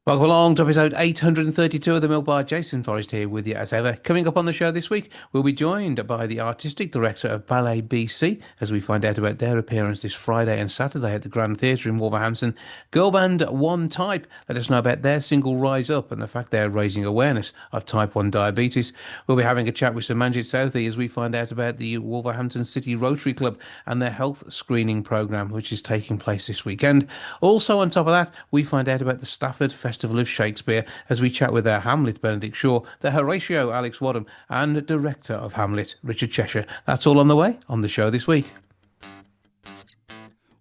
Welcome along to episode 832 of the Milk Bar. Jason Forrest here with you as ever. Coming up on the show this week, we'll be joined by the artistic director of Ballet BC as we find out about their appearance this Friday and Saturday at the Grand Theatre in Wolverhampton. Girl band One Type let us know about their single Rise Up and the fact they're raising awareness of type 1 diabetes. We'll be having a chat with Sir Manjit Southey as we find out about the Wolverhampton City Rotary Club and their health screening programme, which is taking place this weekend. Also, on top of that, we find out about the Stafford Festival of Shakespeare as we chat with our Hamlet Benedict Shaw, the Horatio Alex Wadham, and director of Hamlet Richard Cheshire. That's all on the way on the show this week.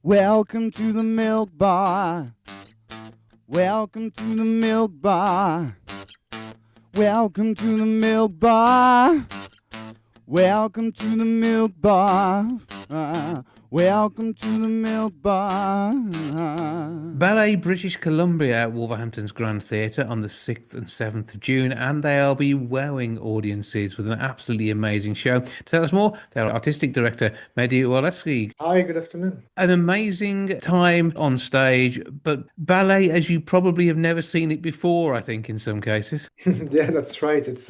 Welcome to the Milk Bar. Welcome to the Milk Bar. Welcome to the Milk Bar. Welcome to the Milk Bar. Welcome to the Milk Bar. Ballet British Columbia at Wolverhampton's Grand Theatre on the 6th and 7th of June, and they'll be wowing audiences with an absolutely amazing show. To tell us more, their artistic director, Mehdi. Hi, good afternoon. An amazing time on stage, but ballet as you probably have never seen it before, I think, in some cases. Yeah, that's right. It's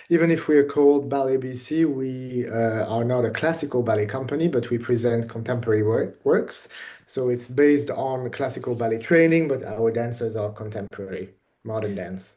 even if we are called Ballet BC, we are not a classical ballet company, but we present contemporary works. So it's based on classical ballet training, but our dancers are contemporary, modern dance.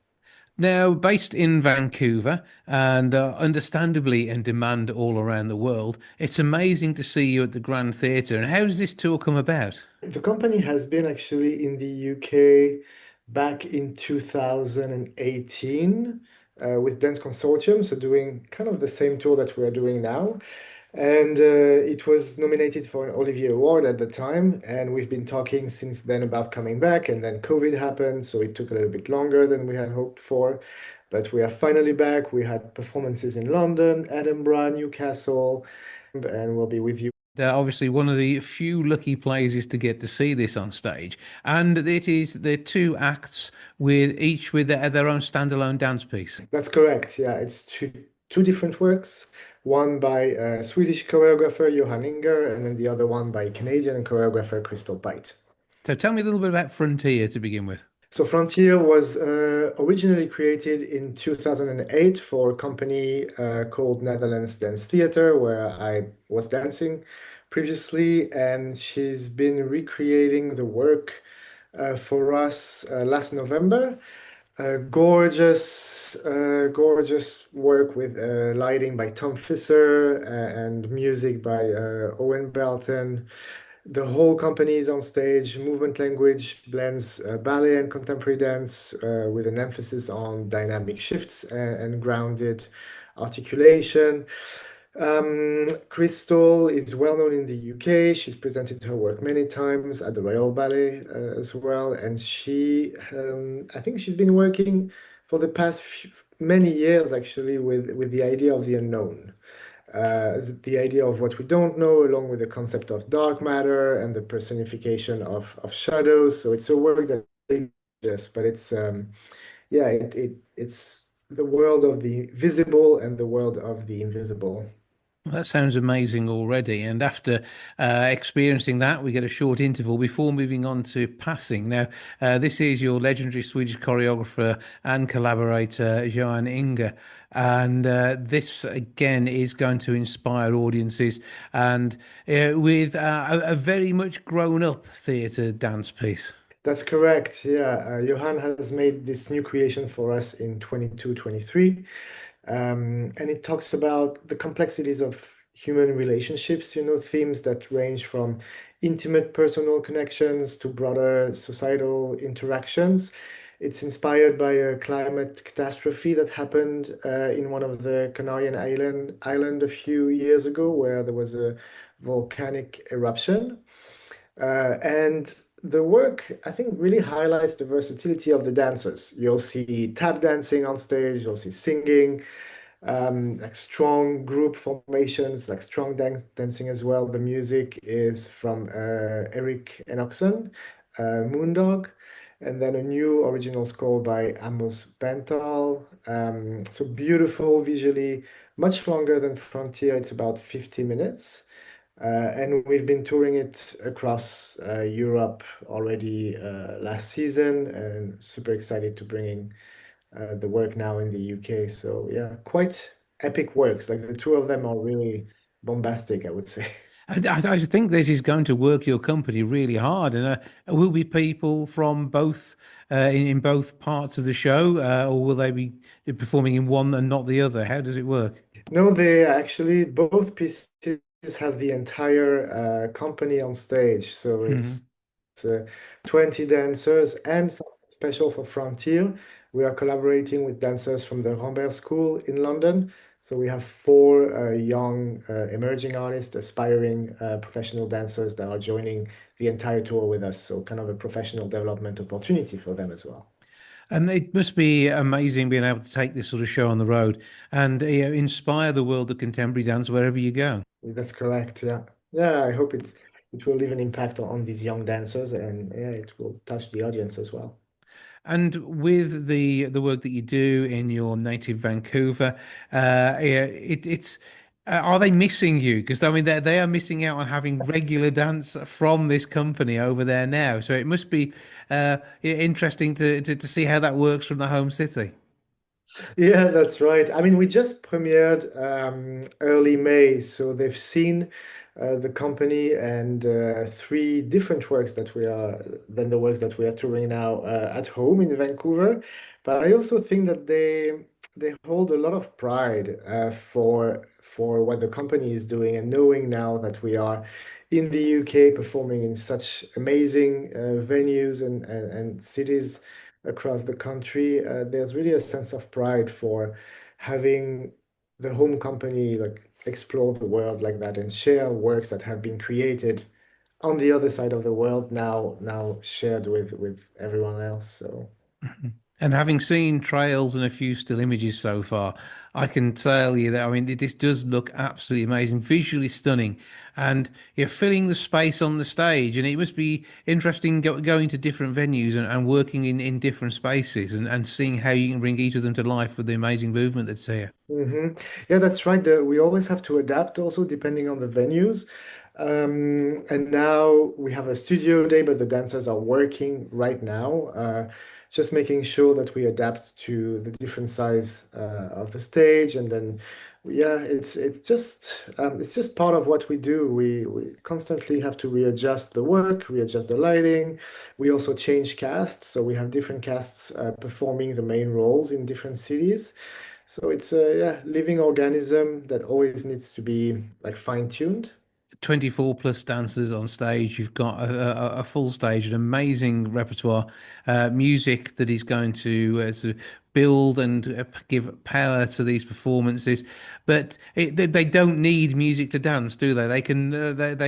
Now, based in Vancouver and understandably in demand all around the world, it's amazing to see you at the Grand Theatre. And how does this tour come about? The company has been actually in the UK back in 2018 with Dance Consortium, so doing kind of the same tour that we are doing now. And it was nominated for an Olivier Award at the time, and we've been talking since then about coming back, and then COVID happened, so it took a little bit longer than we had hoped for. But we are finally back. We had performances in London, Edinburgh, Newcastle, and we'll be with you. They're obviously one of the few lucky places to get to see this on stage. And it is the two acts with each with their own standalone dance piece. That's correct. Yeah, it's two different works. One by Swedish choreographer Johan Inger, and then the other one by Canadian choreographer Crystal Pite. So tell me a little bit about Frontier to begin with. So Frontier was originally created in 2008 for a company called Netherlands Dance Theatre, where I was dancing previously, and she's been recreating the work for us last November. Gorgeous work with lighting by Tom Fisser and music by Owen Belton. The whole company is on stage. Movement Language blends ballet and contemporary dance with an emphasis on dynamic shifts and grounded articulation. Crystal is well known in the UK. She's presented her work many times at the Royal Ballet as well, and I think she's been working for the past many years actually with the idea of the unknown, the idea of what we don't know, along with the concept of dark matter and the personification of shadows. So it's a work that yes, but it's yeah, it's the world of the visible and the world of the invisible. Well, that sounds amazing already. And after experiencing that, we get a short interval before moving on to passing. Now, this is your legendary Swedish choreographer and collaborator, Johan Inger. And this, again, is going to inspire audiences and with a very much grown up theatre dance piece. That's correct. Yeah, Johan has made this new creation for us in 22-23. And it talks about the complexities of human relationships, themes that range from intimate personal connections to broader societal interactions. It's inspired by a climate catastrophe that happened in one of the Canarian island a few years ago, where there was a volcanic eruption. And the work, I think, really highlights the versatility of the dancers. You'll see tap dancing on stage, you'll see singing, like strong group formations, like strong dancing as well. The music is from Eric Enochson, Moondog, and then a new original score by Amos Bental. So beautiful visually, much longer than Frontier. It's about 50 minutes. And we've been touring it across Europe already last season, and super excited to bringing the work now in the UK. So yeah, quite epic works. Like the two of them are really bombastic, I would say. I think this is going to work your company really hard, and will be people from both in both parts of the show, or will they be performing in one and not the other? How does it work? No, they actually both pieces have the entire company on stage. So Mhm. it's 20 dancers and something special for Frontier. We are collaborating with dancers from the Rambert School in London. So we have four young emerging artists, aspiring professional dancers that are joining the entire tour with us. So kind of a professional development opportunity for them as well. And it must be amazing being able to take this sort of show on the road and inspire the world of contemporary dance wherever you go. That's correct. Yeah. Yeah, I hope it will leave an impact on these young dancers, and yeah, it will touch the audience as well. And with the work that you do in your native Vancouver, it's are they missing you? Because I mean, they are missing out on having regular dance from this company over there now. So it must be interesting to see how that works from the home city. Yeah, that's right. I mean, we just premiered early May, so they've seen the company and three different works that we are than the works that we are touring now at home in Vancouver. But I also think that they hold a lot of pride for what the company is doing, and knowing now that we are in the UK performing in such amazing venues and cities across the country, there's really a sense of pride for having the home company like explore the world like that and share works that have been created on the other side of the world now shared with everyone else. So And having seen trails and a few still images so far, I can tell you that I mean this does look absolutely amazing, visually stunning, and you're filling the space on the stage. And it must be interesting going to different venues and working in different spaces and seeing how you can bring each of them to life with the amazing movement that's here. Yeah, that's right. We always have to adapt also depending on the venues. And now we have a studio day, but the dancers are working right now, just making sure that we adapt to the different size of the stage. And then, yeah, it's just part of what we do. We constantly have to readjust the work, readjust the lighting. We also change casts, so we have different casts performing the main roles in different cities. So it's a yeah, living organism that always needs to be like fine-tuned. 24 plus dancers on stage. You've got a full stage, an amazing repertoire, music that is going to sort of build and give power to these performances. But they don't need music to dance, do they? They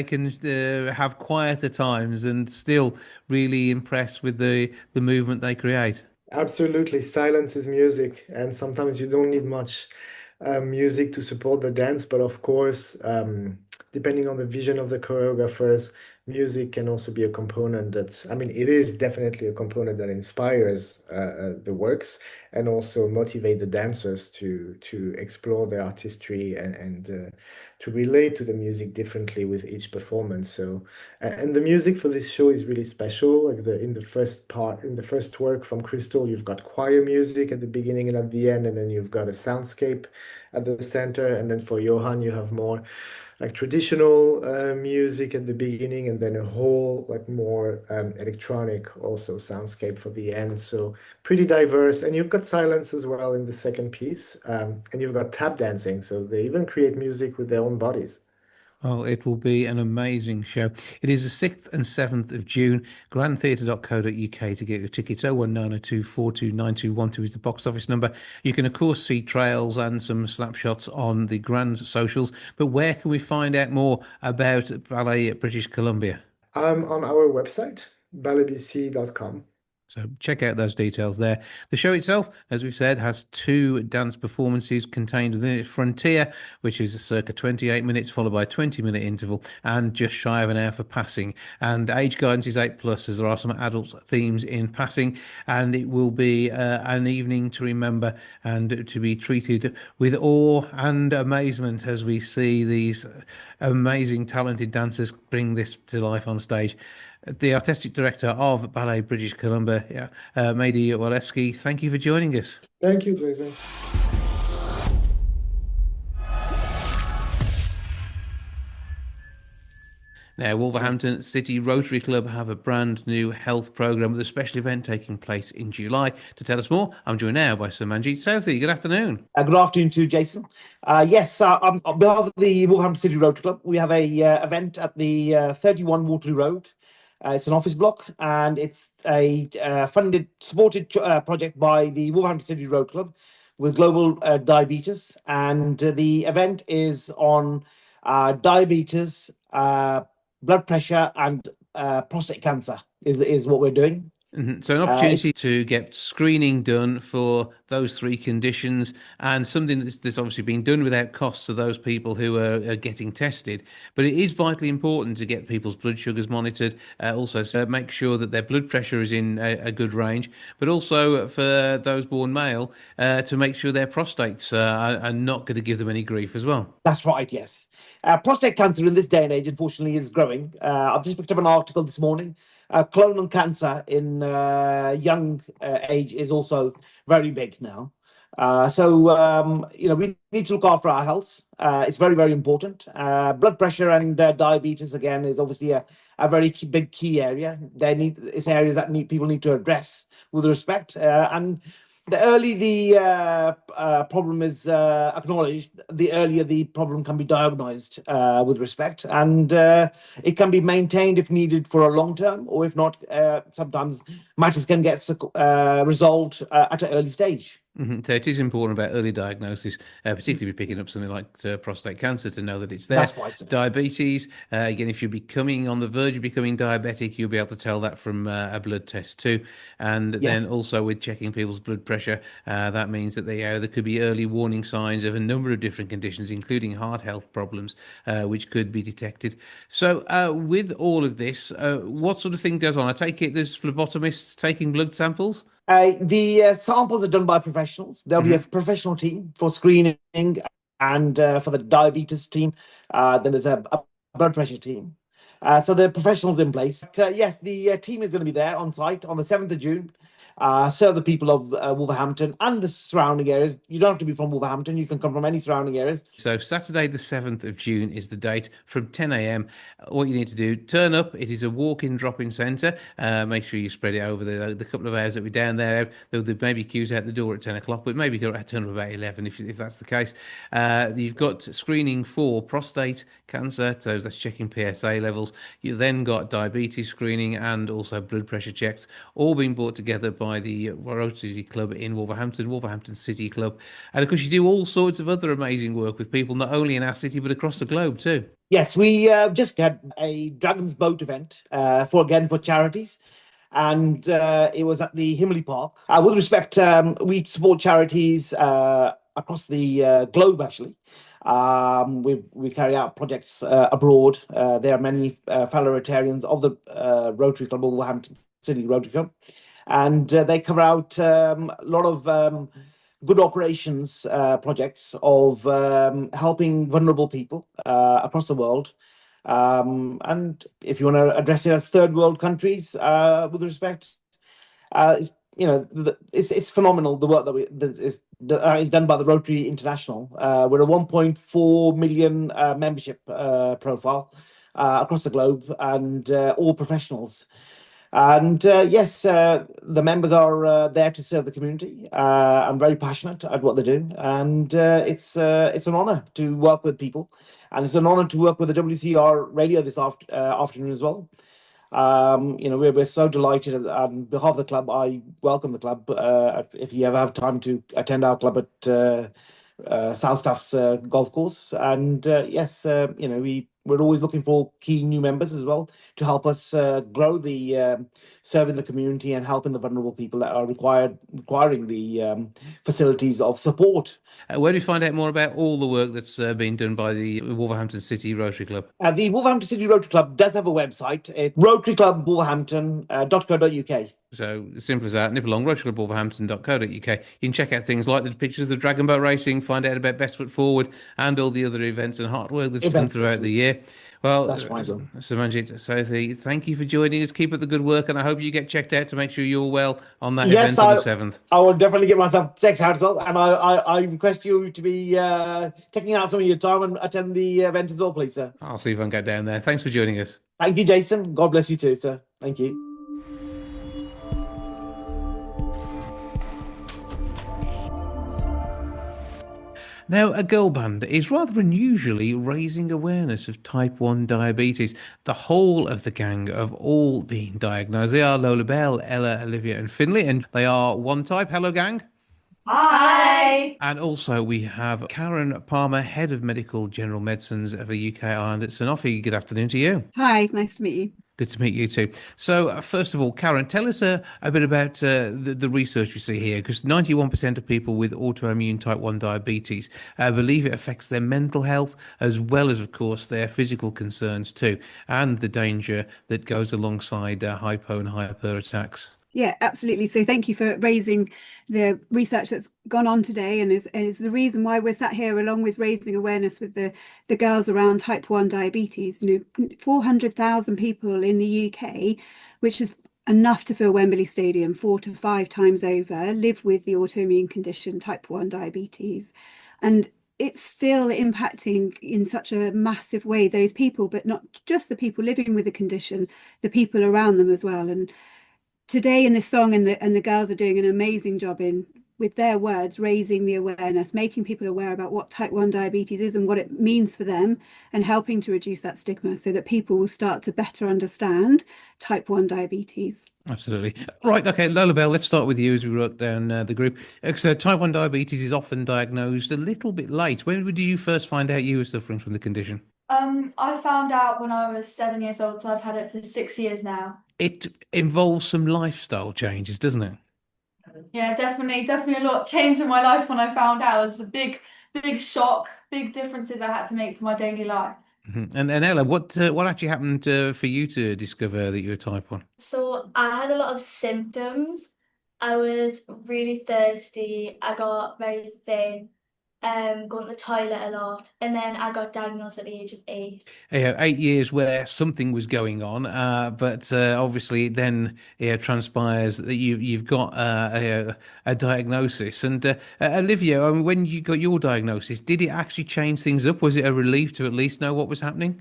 can have quieter times and still really impress with the movement they create. Absolutely, silence is music, and sometimes you don't need much music to support the dance. But of course, depending on the vision of the choreographers, music can also be a component that, I mean, it is definitely a component that inspires the works and also motivate the dancers to explore their artistry and to relate to the music differently with each performance. So. And the music for this show is really special. Like in the first part, in the first work from Crystal, you've got choir music at the beginning and at the end, and then you've got a soundscape at the center. And then for Johan, you have more like traditional music at the beginning, and then a whole like more electronic also soundscape for the end. So pretty diverse. And you've got silence as well in the second piece, and you've got tap dancing. So they even create music with their own bodies. Oh, it will be an amazing show. It is the 6th and 7th of June. Grandtheatre.co.uk to get your tickets. 01902429212 is the box office number. You can, of course, see trails and some snapshots on the Grand socials. But where can we find out more about Ballet at British Columbia? On our website, balletbc.com. So check out those details there. The show itself, as we've said, has 2 dance performances contained within it. Frontier, which is a circa 28 minutes, followed by a 20-minute interval, and just shy of an hour for passing. And age guidance is 8+, as there are some adult themes in passing. And it will be an evening to remember and to be treated with awe and amazement as we see these amazing, talented dancers bring this to life on stage. The artistic director of Ballet British Columbia, Mady Waleski, thank you for joining us. Thank you, Jason. Now, Wolverhampton City Rotary Club have a brand new health programme with a special event taking place in July. To tell us more, I'm joined now by Sir Manjeet Southey. Good afternoon. Good afternoon to Jason. Yes, on behalf of the Wolverhampton City Rotary Club, we have a event at the 31 Waterloo Road. It's an office block, and it's a supported project by the Wolverhampton City Rotary Club with global diabetes. And the event is on diabetes, blood pressure, and prostate cancer is what we're doing. So an opportunity to get screening done for those 3 conditions, and something that's obviously being done without cost to those people who are getting tested. But it is vitally important to get people's blood sugars monitored, also to make sure that their blood pressure is in a good range, but also for those born male to make sure their prostates are not going to give them any grief as well. That's right, yes. Prostate cancer in this day and age, unfortunately, is growing. I've just picked up an article this morning. Colon cancer in young age is also very big now. We need to look after our health. It's very, very important. Blood pressure and diabetes, again, is obviously a very big key area. It's areas that people need to address with respect. And the earlier the problem is acknowledged, the earlier the problem can be diagnosed with respect, and it can be maintained if needed for a long term, or if not, sometimes matters can get resolved at an early stage. So it is important about early diagnosis, particularly if you're picking up something like prostate cancer, to know that it's there. That's right. Diabetes, again, if you're becoming on the verge of becoming diabetic, you'll be able to tell that from a blood test too. And then also with checking people's blood pressure, that means that there could be early warning signs of a number of different conditions, including heart health problems, which could be detected. So with all of this, what sort of thing goes on? I take it there's phlebotomists taking blood samples? The samples are done by professionals. There'll be a professional team for screening, and for the diabetes team, then there's a blood pressure team. So the professionals in place. Yes, the team is going to be there on site on the 7th of June. Serve the people of Wolverhampton and the surrounding areas. You don't have to be from Wolverhampton. You can come from any surrounding areas. So Saturday the 7th of June is the date from 10 a.m. What you need to do, turn up. It is a walk-in drop-in centre. Make sure you spread it over the couple of hours that we're down there. There may be queues out the door at 10 o'clock, but maybe turn up about 11 if that's the case. You've got screening for prostate cancer, so that's checking PSA levels. You've then got diabetes screening and also blood pressure checks, all being brought together by the Rotary Club in Wolverhampton, Wolverhampton City Club. And of course, you do all sorts of other amazing work with people, not only in our city, but across the globe too. Yes, we just had a Dragon's Boat event for charities. And it was at the Himley Park. With respect, we support charities across the globe, actually. We carry out projects abroad. There are many fellow Rotarians of the Rotary Club, Wolverhampton City Rotary Club. And they cover out a lot of good operations projects of helping vulnerable people across the world. And if you want to address it as third world countries, with respect, it's phenomenal, the work that is done by the Rotary International. We're a 1.4 million membership profile across the globe, and all professionals. And yes, the members are there to serve the community. I'm very passionate at what they do, and it's an honour to work with people, and it's an honour to work with the WCR radio this afternoon as well. We're so delighted. On behalf of the club, I welcome the club. If you ever have time to attend our club at South Staff's golf course, and yes, we're always looking for key new members as well to help us grow the serving the community and helping the vulnerable people that are requiring the facilities of support. Where do you find out more about all the work that's been done by the Wolverhampton City Rotary Club? The Wolverhampton City Rotary Club does have a website. It's rotaryclubwolverhampton.co.uk. So simple as that. Nip along, rotaryclubwolverhampton.co.uk. You can check out things like the pictures of dragon boat racing, find out about Best Foot Forward and all the other events and hard work that's done throughout the year. Well, that's right, Samanjit, Sothi, thank you for joining us. Keep up the good work, and I hope you get checked out to make sure you're well on that event on the 7th. I will definitely get myself checked out as well, and I request you to be taking out some of your time and attend the event as well, please, sir. I'll see if I can get down there. Thanks for joining us. Thank you, Jason. God bless you too, sir. Thank you. Now, a girl band is rather unusually raising awareness of type 1 diabetes. The whole of the gang have all been diagnosed. They are Lola Bell, Ella, Olivia and Finley, and they are one type. Hello, gang. Hi. And also we have Karen Palmer, Head of Medical General Medicines of the UK Ireland at Sanofi. Good afternoon to you. Hi, nice to meet you. Good to meet you too. So, first of all, Karen, tell us a bit about the research you see here, because 91% of people with autoimmune type 1 diabetes believe it affects their mental health as well as, of course, their physical concerns too, and the danger that goes alongside hypo and hyper attacks. Yeah, absolutely. So thank you for raising the research that's gone on today, and is the reason why we're sat here, along with raising awareness with the girls around type 1 diabetes. 400,000 people in the UK, which is enough to fill Wembley Stadium 4 to 5 times over, live with the autoimmune condition type 1 diabetes. And it's still impacting in such a massive way those people, but not just the people living with the condition, the people around them as well. And today in this song, and the girls are doing an amazing job with their words, raising the awareness, making people aware about what type 1 diabetes is and what it means for them, and helping to reduce that stigma so that people will start to better understand type 1 diabetes. Absolutely. Right. Okay, Lola Bell, let's start with you as we wrote down the group. So type 1 diabetes is often diagnosed a little bit late. When did you first find out you were suffering from the condition? I found out when I was 7 years old, so I've had it for 6 years now. It involves some lifestyle changes, doesn't it? Yeah, definitely a lot changed in my life when I found out. It was a big shock, big differences I had to make to my daily life. Mm-hmm. And Ella, what actually happened for you to discover that you were type 1? So I had a lot of symptoms. I was really thirsty. I got very thin. Going to the toilet a lot, and then I got diagnosed at the age of 8. 8 years where something was going on, but obviously then it transpires that you've got a diagnosis. And Olivia, I mean, when you got your diagnosis, did it actually change things up? Was it a relief to at least know what was happening?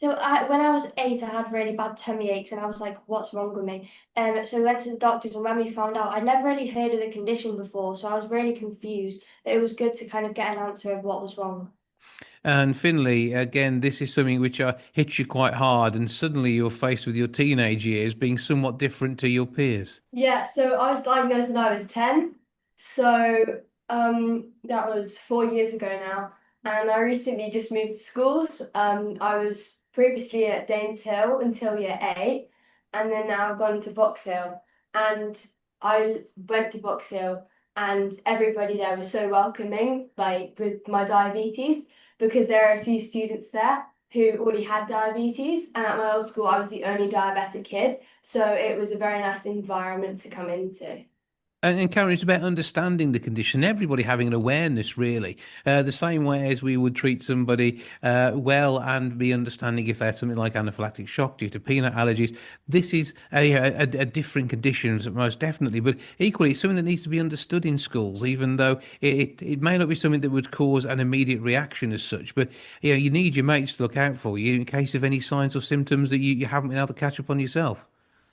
So when I was 8, I had really bad tummy aches, and I was like, what's wrong with me? So we went to the doctors, and when we found out, I'd never really heard of the condition before, so I was really confused. But it was good to kind of get an answer of what was wrong. And Finley, again, this is something which hits you quite hard, and suddenly you're faced with your teenage years being somewhat different to your peers. Yeah, so I was diagnosed when I was 10. So that was 4 years ago now. And I recently just moved schools. I was previously at Danes Hill until year 8, and then now I've gone to Box Hill. And I went to Box Hill, and everybody there was so welcoming, like with my diabetes, because there are a few students there who already had diabetes, and at my old school I was the only diabetic kid, so it was a very nice environment to come into. And Karen, it's about understanding the condition, everybody having an awareness, really, the same way as we would treat somebody well and be understanding if there's something like anaphylactic shock due to peanut allergies. This is a different condition, most definitely, but equally it's something that needs to be understood in schools, even though it may not be something that would cause an immediate reaction as such. But you need your mates to look out for you in case of any signs or symptoms that you haven't been able to catch up on yourself.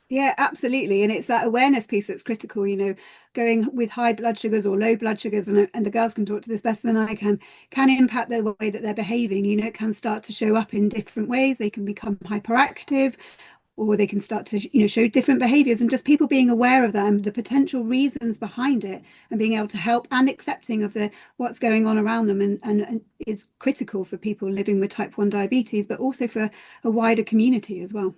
Yeah, absolutely. And it's that awareness piece that's critical, going with high blood sugars or low blood sugars, and the girls can talk to this better than I can impact the way that they're behaving. It can start to show up in different ways. They can become hyperactive, or they can start to, show different behaviors, and just people being aware of them, the potential reasons behind it, and being able to help and accepting of what's going on around them, and is critical for people living with type 1 diabetes, but also for a wider community as well.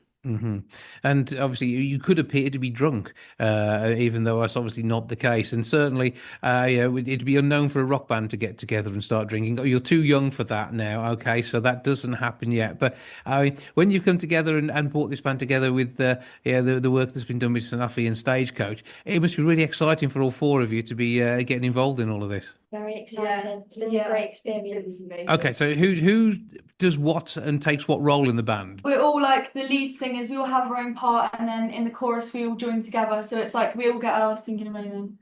And obviously, you could appear to be drunk, even though that's obviously not the case. And certainly, it'd be unknown for a rock band to get together and start drinking. Oh, you're too young for that now. Okay, so that doesn't happen yet. But I mean, when you've come together and brought this band together with the work that's been done with Sanofi and Stagecoach, it must be really exciting for all four of you to be getting involved in all of this. Very excited. It's been a great experience. Okay, so who does what and takes what role in the band? We're all like the lead singers, we all have our own part, and then in the chorus we all join together. So it's like we all get our singing moment.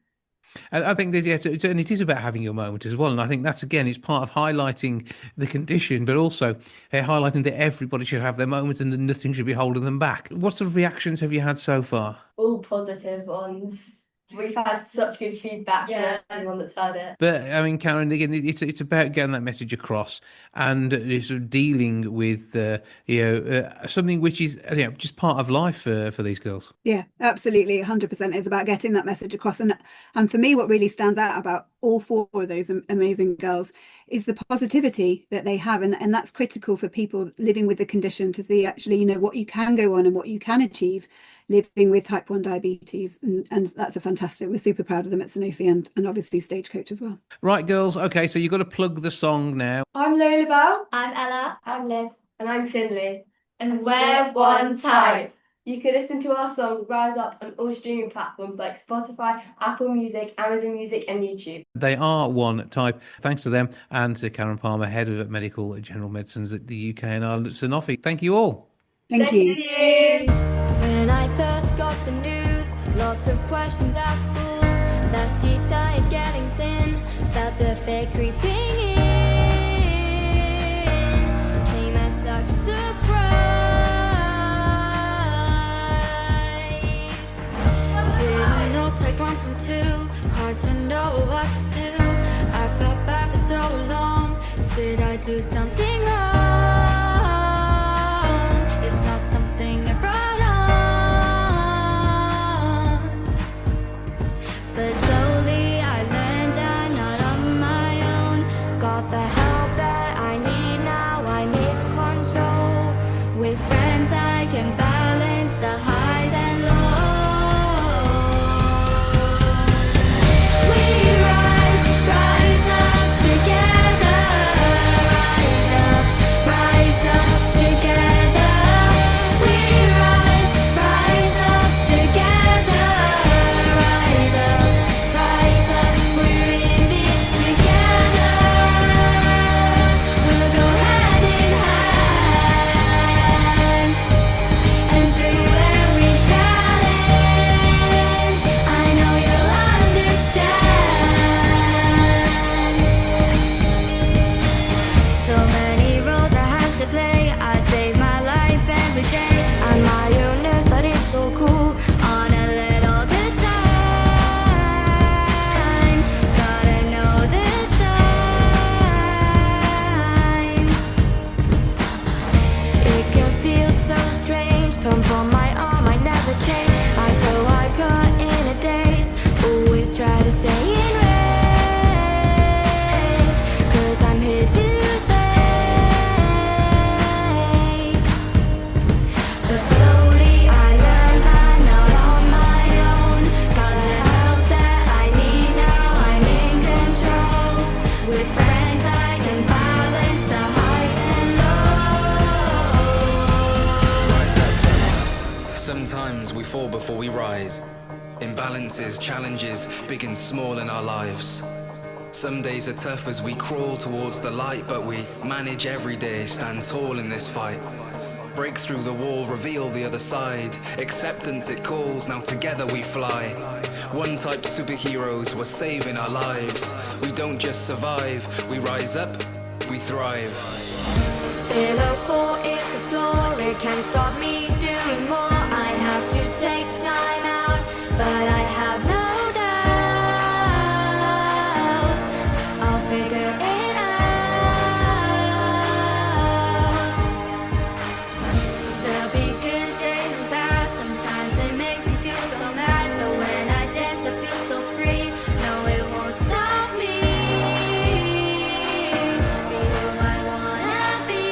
I think that, yes, and it is about having your moment as well. And I think that's, again, it's part of highlighting the condition, but also highlighting that everybody should have their moments and that nothing should be holding them back. What sort of reactions have you had so far? All positive ones. We've had such good feedback from anyone that's heard it. But I mean, Karen, again, it's about getting that message across and sort of dealing with something which is just part of life for these girls. Yeah, absolutely, 100%. It's about getting that message across, and for me, what really stands out about all four of those amazing girls is the positivity that they have, and that's critical for people living with the condition to see actually, what you can go on and what you can achieve living with type 1 diabetes, and that's a fantastic. We're super proud of them at Sanofi and obviously Stagecoach as well. Right, girls. Okay, so you've got to plug the song now. I'm Lola Bell. I'm Ella. I'm Liv. And I'm Finley. And we're one type. You can listen to our song Rise Up on all streaming platforms like Spotify, Apple Music, Amazon Music and YouTube. They are one type. Thanks to them and to Karen Palmer, Head of Medical General Medicines at the UK and Ireland at Sanofi. Thank you all. Thank you. When I first got the news, lots of questions at school. Thirsty, tired, getting thin, felt the fear creeping in. Came as such surprise. Didn't know type 1 from 2, hard to know what to do. I felt bad for so long, did I do something wrong? It's not something I brought on. But slowly I learned I'm not on my own. Got the help that I need now, I'm in control. With friends I can balance the highs and lows. We rise up together. Rise up together. We rise up together. Rise up, we're in this together. We'll go hand in hand. And through every challenge, I know you'll understand. So many roles I had to play, I save my life every day. I'm my own nurse, but it's so cool. On alert all the time. Gotta know the signs. It can feel so strange. Pump on my arm, I never change. I put in a daze. Always try to stay in range. 'Cause I'm here to stay. But slowly I learned I'm not on my own. Got the help that I need now, I'm in control. With friends I can balance the highs and lows. Sometimes we fall before we rise. Imbalances, challenges, big and small in our lives. Some days are tough as we crawl towards the light, but we manage every day, stand tall in this fight. Break through the wall, reveal the other side. Acceptance it calls, now together we fly. One type superheroes, we're saving our lives. We don't just survive, we rise up, we thrive. Below 4 is the floor, it can't stop me doing more. I have to take time out, but I have no doubts. I'll figure it out. There'll be good days and bad, sometimes it makes me feel so mad. But when I dance I feel so free, no it won't stop me. Be who I wanna be.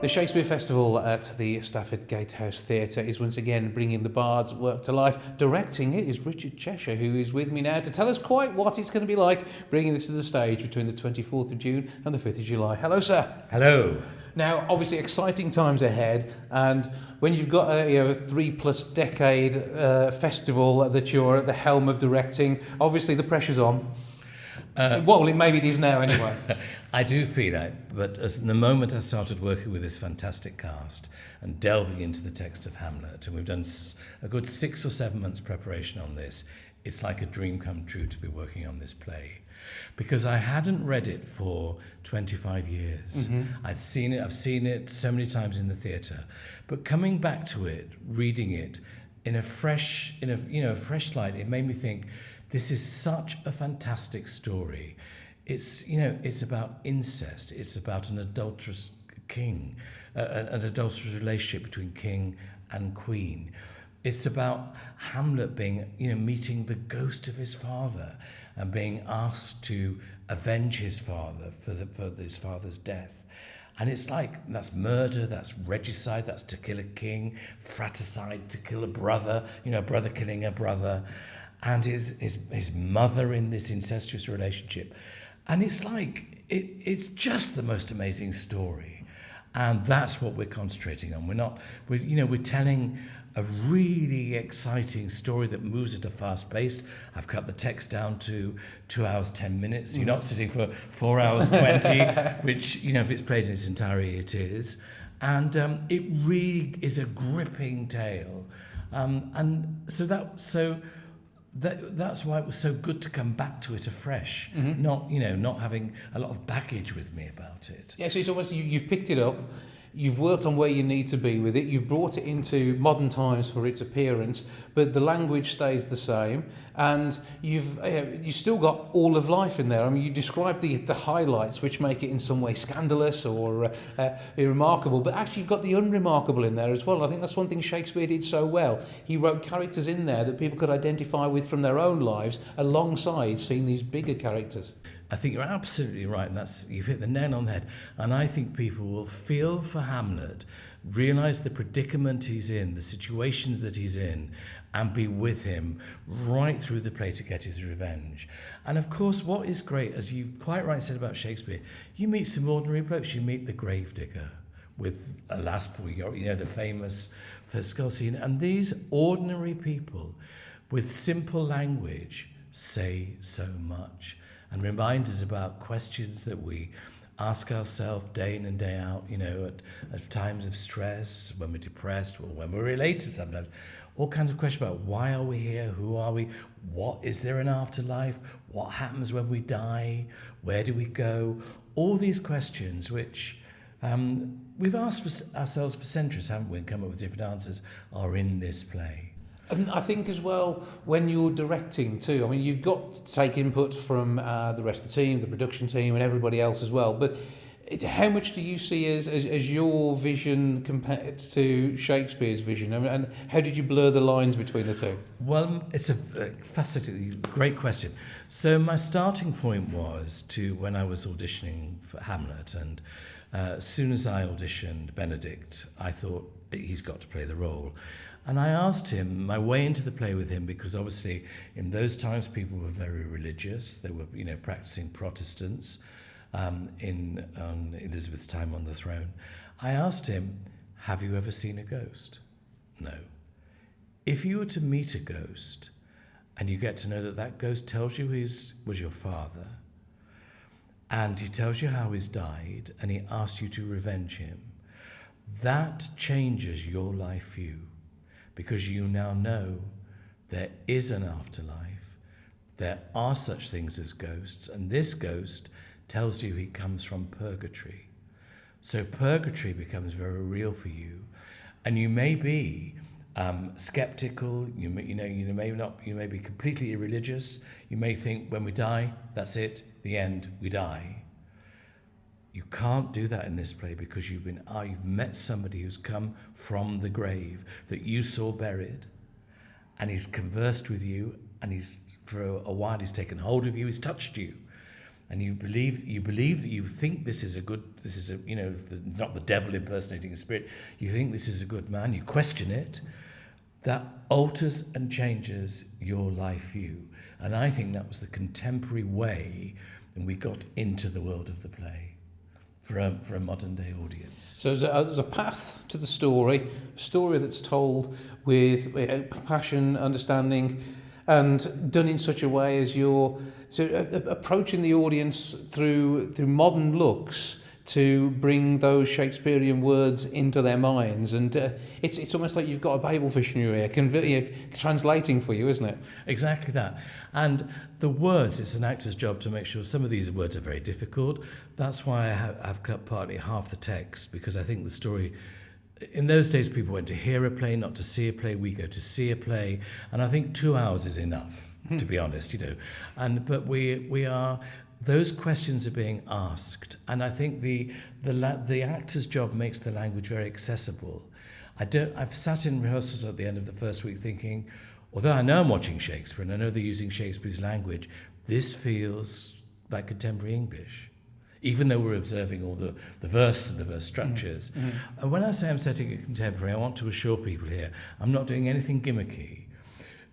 Shakespeare Festival at the Stafford Gatehouse Theatre is once again bringing the Bard's work to life. Directing it is Richard Cheshire, who is with me now to tell us quite what it's going to be like bringing this to the stage between the 24th of June and the 5th of July. Hello, sir. Hello. Now, obviously, exciting times ahead, and when you've got a 3+ decade festival that you're at the helm of directing, obviously the pressure's on. Maybe it is now anyway. I do feel it, but as the moment I started working with this fantastic cast and delving into the text of Hamlet, and we've done a good 6 or 7 months preparation on this, it's like a dream come true to be working on this play. Because I hadn't read it for 25 years. Mm-hmm. I've seen it so many times in the theatre, but coming back to it, reading it in a fresh light, it made me think, this is such a fantastic story. It's about incest. It's about an adulterous king, an adulterous relationship between king and queen. It's about Hamlet meeting the ghost of his father and being asked to avenge his father for his father's death. And it's like, that's murder, that's regicide, that's to kill a king, fratricide, to kill a brother, a brother killing a brother, and his mother in this incestuous relationship. And it's like, it's just the most amazing story. And that's what we're concentrating on. We're telling a really exciting story that moves at a fast pace. I've cut the text down to 2 hours, 10 minutes. You're not sitting for 4 hours, 20, which, if it's played in its entirety, it is. And it really is a gripping tale. That's why it was so good to come back to it afresh, not having a lot of baggage with me about it. Yeah, so it's almost you've picked it up, you've worked on where you need to be with it, you've brought it into modern times for its appearance, but the language stays the same, and you've still got all of life in there. I mean, you described the highlights, which make it in some way scandalous or remarkable, but actually you've got the unremarkable in there as well. And I think that's one thing Shakespeare did so well. He wrote characters in there that people could identify with from their own lives, alongside seeing these bigger characters. I think you're absolutely right, and you've hit the nail on the head. And I think people will feel for Hamlet, realise the predicament he's in, the situations that he's in, and be with him right through the play to get his revenge. And of course, what is great, as you've quite rightly said about Shakespeare, you meet some ordinary blokes. You meet the gravedigger with Alas Poor York, the famous first skull scene. And these ordinary people, with simple language, say so much and remind us about questions that we ask ourselves day in and day out, at times of stress, when we're depressed, or when we're related sometimes. All kinds of questions about why are we here, who are we, what is there an afterlife, what happens when we die, where do we go? All these questions which we've asked for ourselves for centuries, haven't we, and come up with different answers, are in this play. And I think as well, when you're directing too, I mean, you've got to take input from the rest of the team, the production team, and everybody else as well. But how much do you see as your vision compared to Shakespeare's vision? And how did you blur the lines between the two? Well, it's a fascinating, great question. So my starting point was when I was auditioning for Hamlet, and as soon as I auditioned Benedict, I thought he's got to play the role. And I asked him my way into the play with him, because obviously in those times people were very religious. They were, practicing Protestants in Elizabeth's time on the throne. I asked him, have you ever seen a ghost? No. If you were to meet a ghost and you get to know that ghost tells you was your father, and he tells you how he's died, and he asks you to revenge him, that changes your life view. Because you now know there is an afterlife, there are such things as ghosts, and this ghost tells you he comes from purgatory. So purgatory becomes very real for you, and you may be skeptical. You may be completely irreligious. You may think when we die, that's it, the end, we die. You can't do that in this play, because you've met somebody who's come from the grave that you saw buried, and he's conversed with you, and for a while he's taken hold of you, he's touched you, and you believe that you think this is not the devil impersonating a spirit. You think this is a good man. You question it. That alters and changes your life view. And I think that was the contemporary way and we got into the world of the play for a modern day audience. So there's a path to the story, a story that's told with passion, understanding, and done in such a way as you're approaching the audience through modern looks to bring those Shakespearean words into their minds, and it's almost like you've got a Babel fish in your ear, translating for you, isn't it? Exactly that. And the words, it's an actor's job to make sure some of these words are very difficult. That's why I've cut partly half the text, because I think the story, in those days people went to hear a play, not to see a play. We go to see a play, and I think 2 hours is enough, to be honest, but we are. Those questions are being asked, and I think the actor's job makes the language very accessible. I've sat in rehearsals at the end of the first week thinking, although I know I'm watching Shakespeare and I know they're using Shakespeare's language, this feels like contemporary English, even though we're observing all the verse and the verse structures. Mm-hmm. And when I say I'm setting it contemporary, I want to assure people here, I'm not doing anything gimmicky.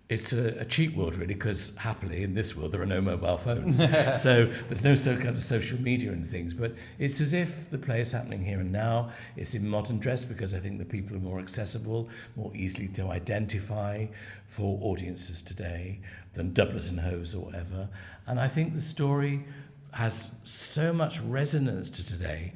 It's a cheap world, really, because happily in this world there are no mobile phones. So there's no kind of social media and things. But it's as if the play is happening here and now. It's in modern dress because I think the people are more accessible, more easily to identify for audiences today than doublers and hose or whatever. And I think the story has so much resonance to today.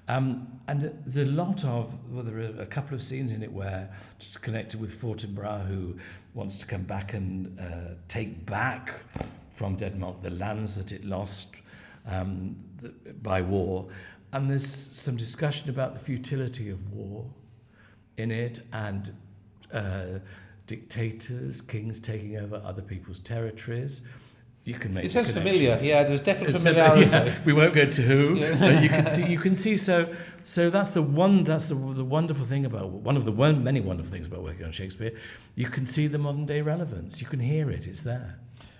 And there's a lot of, there are a couple of scenes in it where it's connected with Fortinbras, who wants to come back and take back from Denmark the lands that it lost by war. And there's some discussion about the futility of war in it, and dictators, kings taking over other people's territories. You can make. It sounds familiar. Yeah, there's definitely familiarity. Yeah, we won't go to who, but you can see. So that's the wonderful thing about many wonderful things about working on Shakespeare. You can see the modern day relevance. You can hear it. It's there.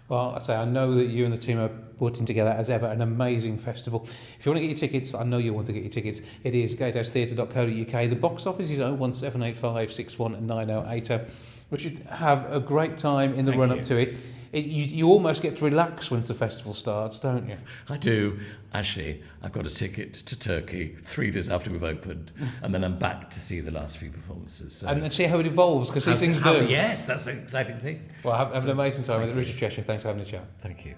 Well, I know that you and the team are putting together, as ever, an amazing festival. If you want to get your tickets, I know you want to get your tickets. It is gatehousetheatre.co.uk. The box office is 01785 61 9080. Richard, have a great time in the run-up to it. You almost get to relax once the festival starts, don't you? I do. Actually, I've got a ticket to Turkey 3 days after we've opened, and then I'm back to see the last few performances. So. And see how it evolves, because these things do. Yes, that's the exciting thing. Well, have an amazing time with Richard Cheshire. Thanks for having a chat. Thank you.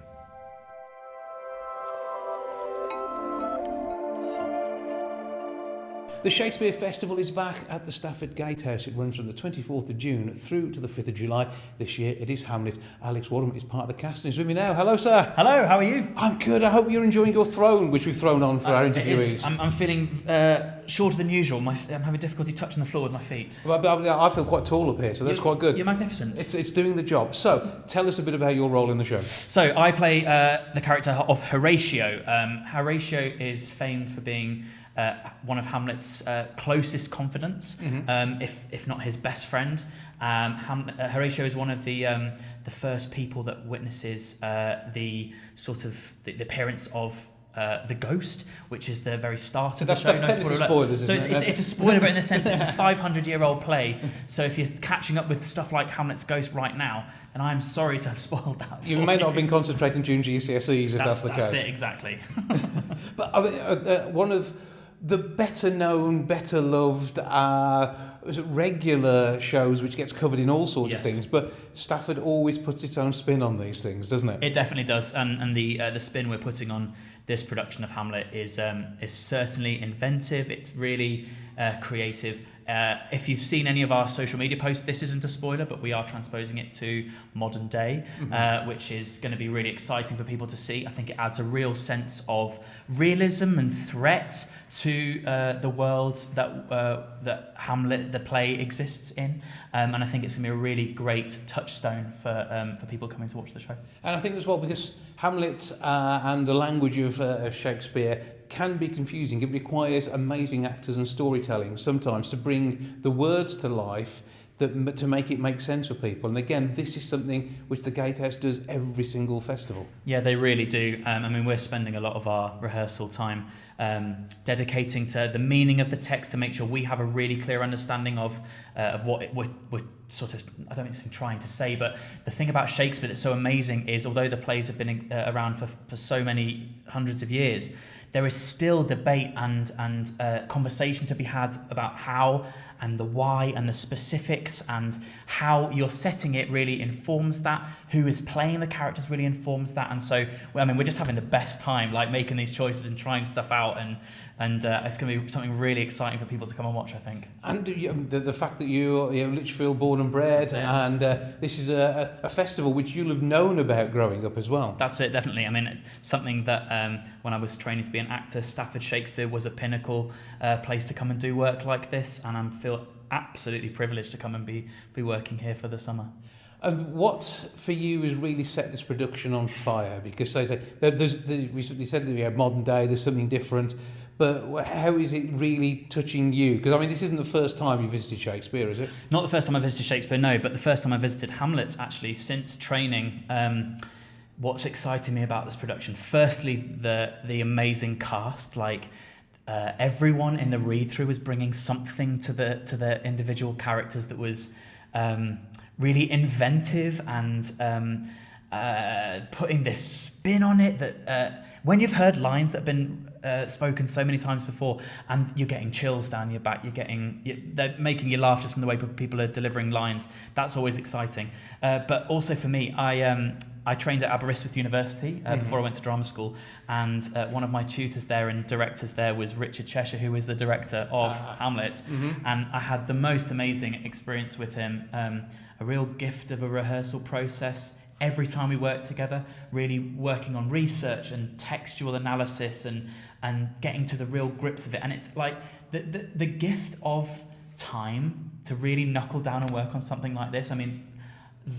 The Shakespeare Festival is back at the Stafford Gatehouse. It runs from the 24th of June through to the 5th of July. This year it is Hamlet. Alex Wadham is part of the cast and is with me now. Hello, sir. Hello, how are you? I'm good. I hope you're enjoying your throne, which we've thrown on for our interviewees. I'm feeling shorter than usual. I'm having difficulty touching the floor with my feet. Well, I feel quite tall up here, so that's quite good. You're magnificent. It's doing the job. So, tell us a bit about your role in the show. So, I play the character of Horatio. Horatio is famed for being one of Hamlet's closest confidants, if not his best friend. Horatio is one of the first people that witnesses the appearance of the ghost, which is the very start of the show. That's technically spoilers, isn't it? It's a spoiler, but in a sense, it's a 500-year-old play. So if you're catching up with stuff like Hamlet's ghost right now, then I'm sorry to have spoiled that. You may not have been concentrating during GCSEs if that's the case. That's it, exactly. But I mean, one of the better known, better loved regular shows, which gets covered in all sorts of things, but Stafford always puts its own spin on these things, doesn't it? It definitely does, and the spin we're putting on this production of Hamlet is certainly inventive. It's really creative. If you've seen any of our social media posts, this isn't a spoiler, but we are transposing it to modern day, which is going to be really exciting for people to see. I think it adds a real sense of realism and threat to the world that Hamlet, the play, exists in. And I think it's going to be a really great touchstone for people coming to watch the show. And I think as well, because Hamlet and the language of Shakespeare can be confusing. It requires amazing actors and storytelling sometimes to bring the words to life that to make it make sense for people. And again, this is something which the Gatehouse does every single festival. Yeah, they really do. I mean, we're spending a lot of our rehearsal time dedicating to the meaning of the text to make sure we have a really clear understanding of what we're sort of, I don't think trying to say, but the thing about Shakespeare that's so amazing is, although the plays have been around for so many hundreds of years, there is still debate and conversation to be had about how and the why and the specifics, and how you're setting it really informs that. Who is playing the characters really informs that. And so, I mean, we're just having the best time, like making these choices and trying stuff out, and it's going to be something really exciting for people to come and watch, I think. And the fact that you're Lichfield born and bred, and this is a festival which you'll have known about growing up as well. That's it, definitely. I mean, it's something that when I was training to be an actor, Stafford Shakespeare was a pinnacle place to come and do work like this, and I feel absolutely privileged to come and be working here for the summer. And what for you has really set this production on fire? Because they say we said that we have modern day, there's something different, but how is it really touching you? Because I mean, this isn't the first time you visited Shakespeare, is it? Not the first time I visited Shakespeare, no, but the first time I visited Hamlet, actually, since training. What's exciting me about this production? Firstly, the amazing cast, like. Everyone in the read-through was bringing something to the individual characters that was really inventive, and putting this spin on it that when you've heard lines that have been spoken so many times before, and you're getting chills down your back, they're making you laugh just from the way people are delivering lines. That's always exciting. But also for me, I trained at Aberystwyth University before I went to drama school, and one of my tutors there and directors there was Richard Cheshire, who is the director of Hamlet, and I had the most amazing experience with him, a real gift of a rehearsal process. Every time we worked together, really working on research and textual analysis and getting to the real grips of it. And it's like the gift of time to really knuckle down and work on something like this. I mean,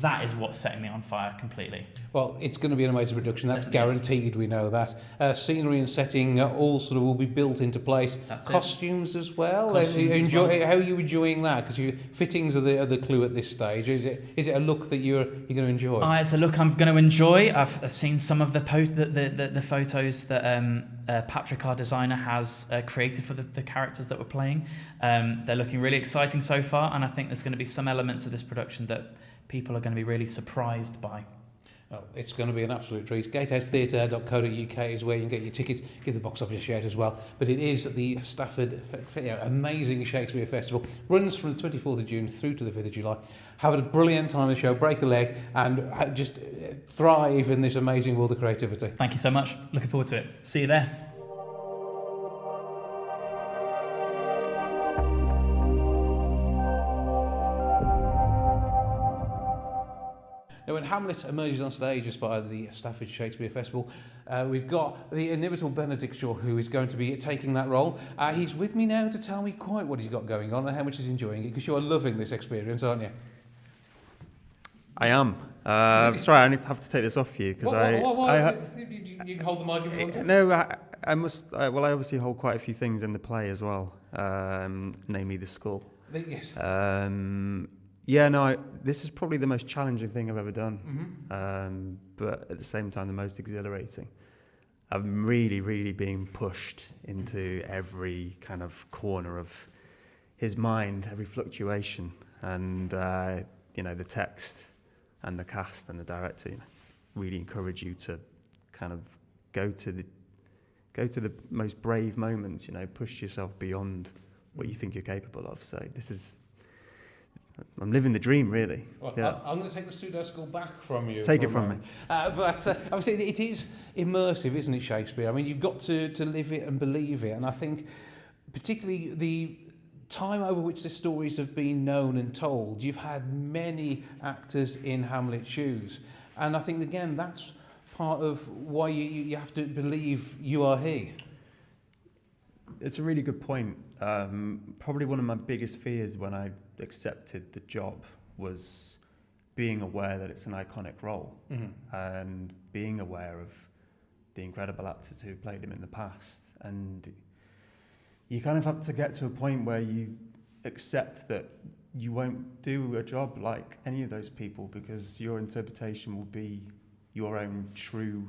that is what's setting me on fire completely. Well, it's going to be an amazing production. That's guaranteed. We know that. Scenery and setting all sort of will be built into place. That's Costumes as well. Costumes How are you enjoying that? Because fittings are the clue at this stage. Is it a look that you're going to enjoy? It's a look I'm going to enjoy. I've seen some of the photos that Patrick, our designer, has created for the characters that we're playing. They're looking really exciting so far, and I think there's going to be some elements of this production that people are going to be really surprised by. Well, it's going to be an absolute treat. Gatehousetheatre.co.uk is where you can get your tickets. Give the box office a shout as well. But it is the Stafford amazing Shakespeare Festival. Runs from the 24th of June through to the 5th of July. Have a brilliant time of the show, break a leg, and just thrive in this amazing world of creativity. Thank you so much. Looking forward to it. See you there. Now, when Hamlet emerges on stage as part of the Stafford Shakespeare Festival, we've got the inimitable Benedict, who is going to be taking that role. He's with me now to tell me quite what he's got going on and how much he's enjoying it, because you are loving this experience, aren't you? I am. Sorry, I only have to take this off you because you can hold the microphone. No, I must. Well, I obviously hold quite a few things in the play as well, namely the skull. Yes. Yeah, no, this is probably the most challenging thing I've ever done, but at the same time the most exhilarating. I'm really, really being pushed into every kind of corner of his mind, every fluctuation, and the text and the cast and the director really encourage you to kind of go to the most brave moments, push yourself beyond what you think you're capable of. So I'm living the dream, really. Well, yeah. I'm going to take the pseudo skull back from you. Take it from me. But obviously it is immersive, isn't it, Shakespeare? I mean, you've got to live it and believe it. And I think particularly the time over which the stories have been known and told, you've had many actors in Hamlet's shoes. And I think, again, that's part of why you have to believe you are he. It's a really good point. Probably one of my biggest fears when I accepted the job was being aware that it's an iconic role, and being aware of the incredible actors who played him in the past. And you kind of have to get to a point where you accept that you won't do a job like any of those people, because your interpretation will be your own true,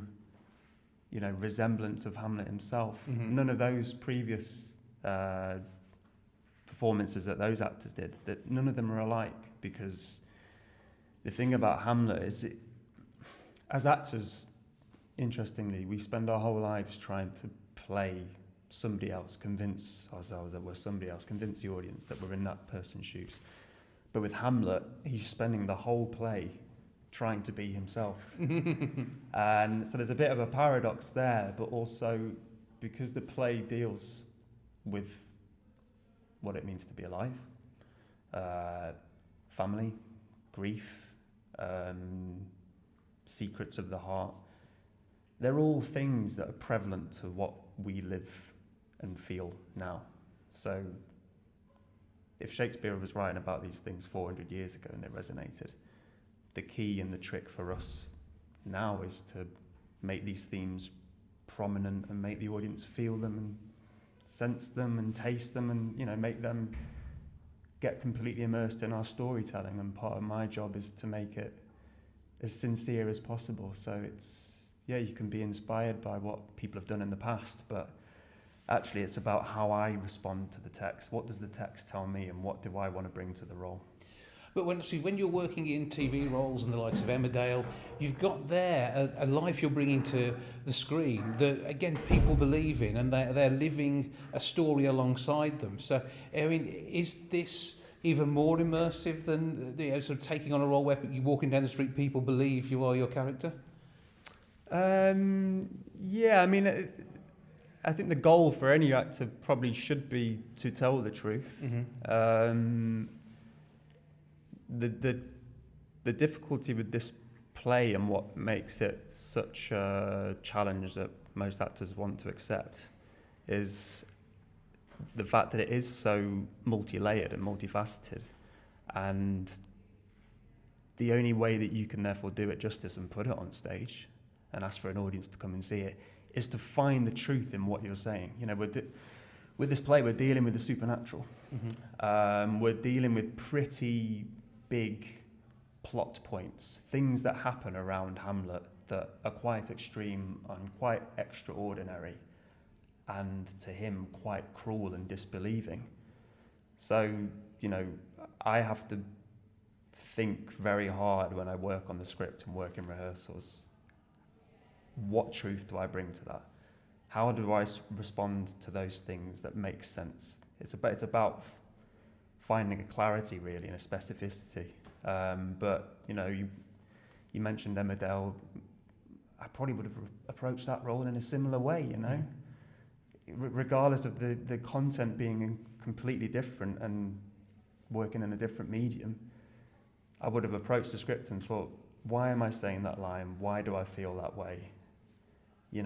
resemblance of Hamlet himself. None of those previous performances that those actors did, that none of them are alike, because the thing about Hamlet is, as actors, interestingly, we spend our whole lives trying to play somebody else, convince ourselves that we're somebody else, convince the audience that we're in that person's shoes. But with Hamlet, he's spending the whole play trying to be himself. And so there's a bit of a paradox there, but also because the play deals with what it means to be alive, family, grief, secrets of the heart. They're all things that are prevalent to what we live and feel now. So if Shakespeare was writing about these things 400 years ago and they resonated, the key and the trick for us now is to make these themes prominent and make the audience feel them and sense them and taste them, and make them get completely immersed in our storytelling. And part of my job is to make it as sincere as possible. So it's, you can be inspired by what people have done in the past, but actually it's about how I respond to the text. What does the text tell me, and what do I want to bring to the role? But when you're working in TV roles and the likes of Emmerdale, you've got there a life you're bringing to the screen that, again, people believe in, and they're living a story alongside them. So, I mean, is this even more immersive than sort of taking on a role where you're walking down the street, people believe you are your character? Yeah, I mean, I think the goal for any actor probably should be to tell the truth. The difficulty with this play, and what makes it such a challenge that most actors want to accept, is the fact that it is so multi-layered and multifaceted, and the only way that you can therefore do it justice and put it on stage and ask for an audience to come and see it is to find the truth in what you're saying. With this play, we're dealing with the supernatural. We're dealing with pretty big plot points, things that happen around Hamlet that are quite extreme and quite extraordinary, and to him quite cruel and disbelieving. So, I have to think very hard when I work on the script and work in rehearsals. What truth do I bring to that? How do I respond to those things that make sense? It's about finding a clarity, really, and a specificity. But you mentioned Emmerdale. I probably would have approached that role in a similar way. Regardless of the content being completely different and working in a different medium, I would have approached the script and thought, why am I saying that line? Why do I feel that way? You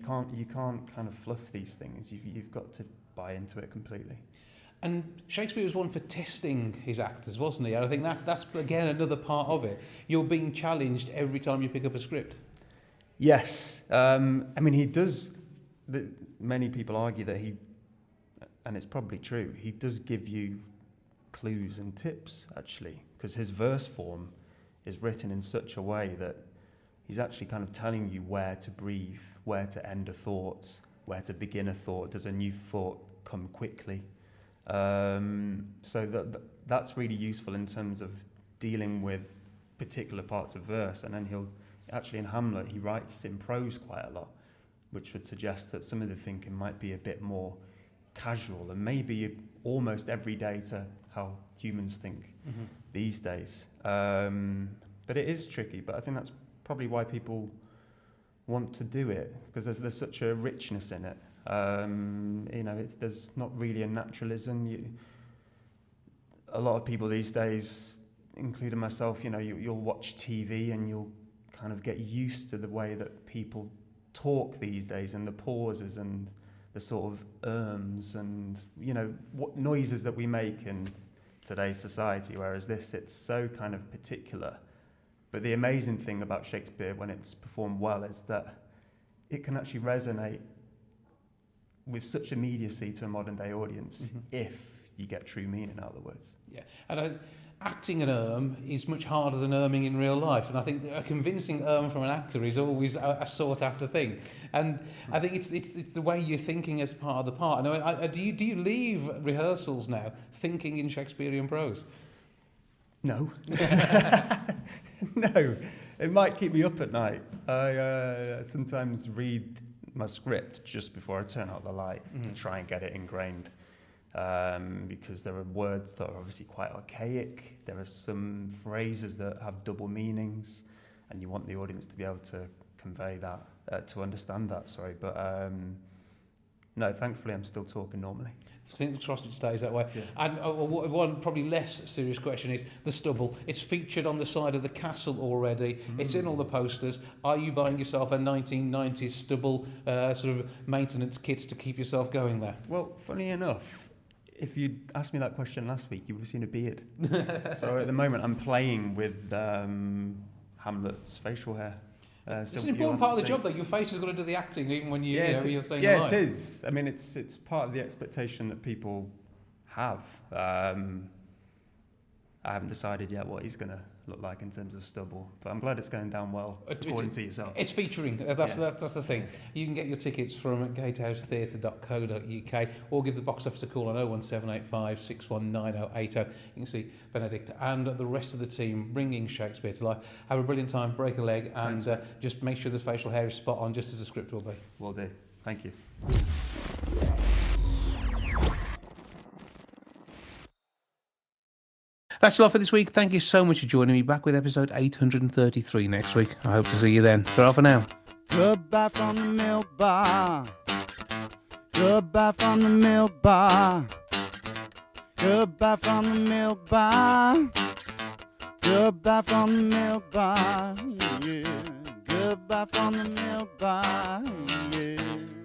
can't kind of fluff these things. You've got to buy into it completely. And Shakespeare was one for testing his actors, wasn't he? And I think that's again another part of it. You're being challenged every time you pick up a script. Yes, I mean, he does. Many people argue that and it's probably true, he does give you clues and tips, actually, because his verse form is written in such a way that he's actually kind of telling you where to breathe, where to end a thought, where to begin a thought. Does a new thought come quickly? So that's really useful in terms of dealing with particular parts of verse. And then he'll actually, in Hamlet, he writes in prose quite a lot, which would suggest that some of the thinking might be a bit more casual and maybe almost everyday to how humans think these days. But it is tricky, but I think that's probably why people want to do it, because there's such a richness in it. There's not really a naturalism. A lot of people these days, including myself, you'll watch TV and you'll kind of get used to the way that people talk these days, and the pauses and the sort of ums and what noises that we make in today's society, whereas it's so kind of particular. But the amazing thing about Shakespeare, when it's performed well, is that it can actually resonate with such immediacy to a modern day audience if you get true meaning out of the words. Yeah, and acting an is much harder than in real life, and I think that a convincing from an actor is always a sought after thing. And I think it's the way you're thinking as part of the part. Do you leave rehearsals now thinking in Shakespearean prose? No. No, it might keep me up at night. I sometimes read my script just before I turn out the light to try and get it ingrained. Because there are words that are obviously quite archaic. There are some phrases that have double meanings, and you want the audience to be able to convey that, to understand that, sorry. But no, thankfully I'm still talking normally. I think the crossed it stays that way. Yeah. And one probably less serious question is the stubble. It's featured on the side of the castle already. It's in all the posters. Are you buying yourself a 1990s stubble sort of maintenance kit to keep yourself going there? Well, funny enough, if you'd asked me that question last week, you would have seen a beard. So at the moment, I'm playing with Hamlet's facial hair. It's an important part of the job, though. Your face has got to do the acting, even when you're saying the line. It is. I mean, it's part of the expectation that people have. I haven't decided yet what he's going to look like in terms of stubble, but I'm glad it's going down well, according to yourself. It's featuring. That's the thing. You can get your tickets from gatehousetheatre.co.uk or give the box office a call on 01785 619080. You can see Benedict and the rest of the team bringing Shakespeare to life. Have a brilliant time, break a leg, and just make sure the facial hair is spot on, just as the script will be. Will do. Thank you. That's all for this week. Thank you so much for joining me. Back with episode 833 next week. I hope to see you then. Ta-ra for now. Goodbye from the milk bar. Goodbye from the milk bar. Goodbye from the milk bar. Goodbye from the milk bar. Yeah. Goodbye from the milk bar. Yeah.